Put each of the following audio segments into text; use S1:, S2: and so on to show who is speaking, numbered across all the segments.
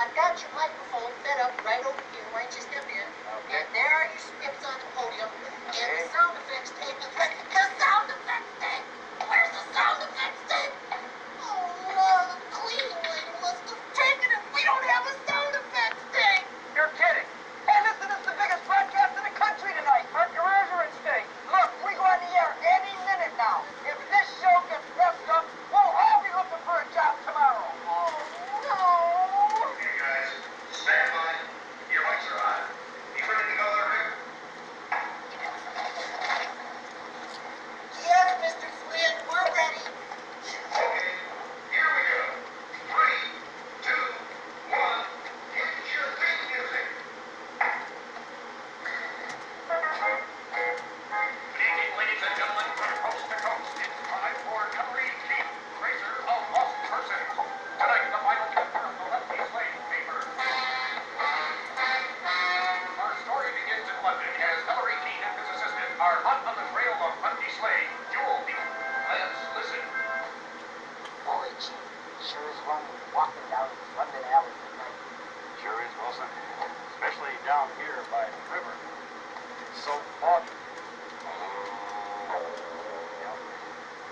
S1: I've got your microphone set up right over here. Why don't you step in?
S2: Okay.
S1: And there are your skips on the podium. And the sound effects tape is ready. The sound effects tape! Where's the sound effects tape? Oh, no, the cleaning lady must have taken it. We don't have a sound effects tape.
S2: You're kidding. Hey, listen, this is the biggest broadcast in the country tonight. Mark your ears or it's stink. Look, we go on the air any minute now. If this show gets messed up, we'll all be looking for a job tomorrow.
S1: Oh, no.
S3: Okay, guys, stand by. Your mics are on. You ready to go there, Rick?
S1: Yes, Mr. Flynn, we're ready.
S3: Okay, here we go. 3, 2, 1. Hit your theme music. Good evening, ladies and gentlemen, from coast to coast. It's time for Hillary Keith, Tracer of Lost Persons. Tonight, the final chapter of the Lefty Slave paper. Our story begins in London as Hillary Keith and his assistant are hot on the trail of Lefty Slave, Jewel. Let's listen.
S1: Boy, Chief, sure is one walking down London alley tonight.
S2: Sure is, Wilson. Especially down here by the river. It's so foggy. Yeah,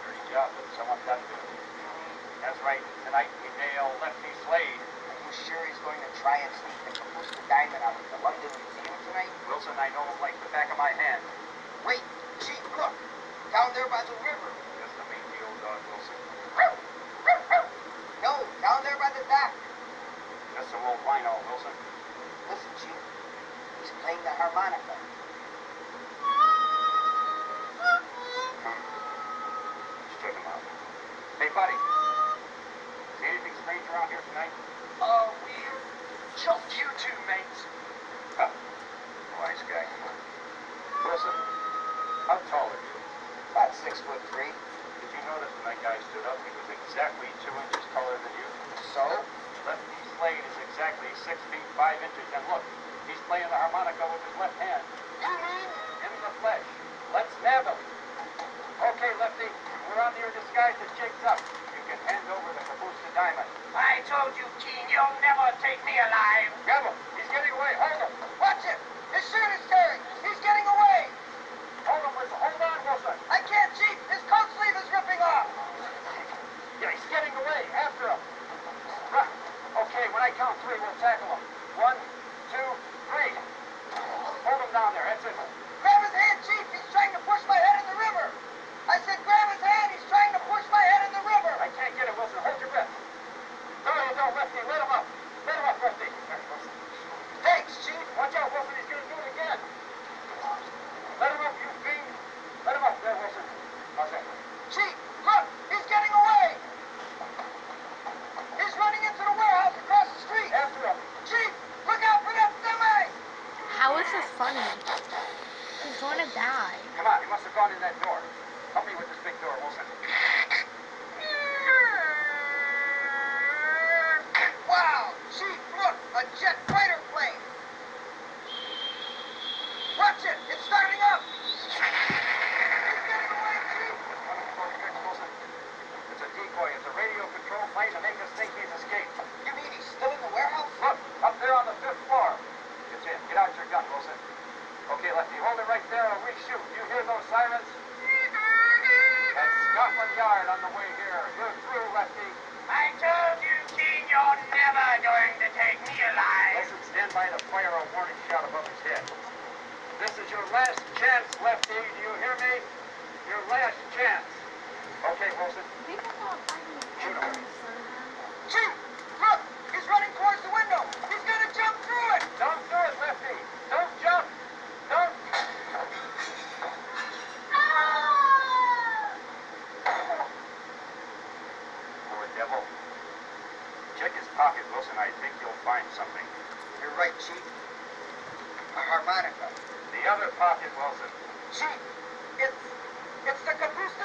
S2: dirty job, but someone's got to do it. That's right. Tonight we nail Lefty Slade.
S1: Are you sure he's going to try and sneak the Kapuska diamond out of the London Museum tonight?
S2: Wilson, I know him like the back of my hand.
S1: Wait, Chief, look. Down there by the river.
S2: Just a mangy old dog, Wilson.
S1: No, down there by the dock.
S2: Just some old wino, Wilson.
S1: Listen, Chief. He's playing the harmonica.
S2: Check him out. Hey, buddy. See anything strange around here tonight?
S1: Weird. Just you two, mates.
S2: Huh. Wise guy. Wilson, how tall are you?
S1: About 6'3".
S2: Did you notice when that guy stood up, he was exactly 2 inches taller than you?
S1: So?
S2: Lefty Slade is exactly 6 feet 5 inches, and look, he's playing the harmonica with his left hand.
S1: You mean?
S2: In the flesh. Let's nab him. Okay, Lefty, we're on your disguise as Jake's up. You can hand over the Kapuska diamond.
S1: I told you, Keen, you'll never take me alive.
S2: Grab him. He's getting away. Hold him.
S1: Watch it. His shirt is tearing. He's getting away.
S2: Hold him, Wilson. Hold on, Wilson.
S1: I can't, Chief. His coat sleeve is ripping off.
S2: Yeah, he's getting away. After him. Right. Okay, when I count 3, we'll tackle him. 1, 2, 3. Hold him down there. That's it.
S1: Grab his hand, Chief. He's trying to push my head in the river. I said grab his hand. He's trying to push my head in the river.
S2: I can't get him, Wilson. Hold your breath. No, you don't, Lefty. Let him up. Let him up, Lefty. There, Wilson.
S1: Thanks, Chief.
S2: Watch out, Wilson. He's going to do it again. Let him up, you fiend. Let him up. There, Wilson. How's that?
S1: Chief, look. He's getting away. He's running into the warehouse across the street.
S2: After him.
S1: Chief, look out for that semi.
S4: How is this funny? He's gonna die.
S2: Come on. He must have gone in that door. Help me with this big door, Wilson.
S1: Wow, Chief, look, a jet fighter plane. Watch it, it's starting up. He's getting away, Chief.
S2: Just one of the folks fixed, Wilson. It's a decoy. It's a radio-controlled plane to make us think he's escaped.
S1: You mean he's still in the warehouse?
S2: Look, up there on the 5th floor. It's in. Get out your gun, Wilson. Okay, Lefty, hold it right there or we shoot. You hear those sirens? That's Scotland Yard on the way here. You're through, Lefty.
S1: I told you, Keen, you're never going to take me alive.
S2: Wilson, stand by to fire a warning shot above his head. This is your last chance, Lefty. Do you hear me? Your last chance. Okay, Wilson. Shoot him.
S1: Chief, look, he's running towards the window. He's gonna jump through it.
S2: Don't do it, Lefty. Don't jump. Don't. Poor devil. Check his pocket, Wilson. I think you'll find something.
S1: You're right, Chief. A harmonica.
S2: The other pocket, Wilson.
S1: Chief, it's the Kapuska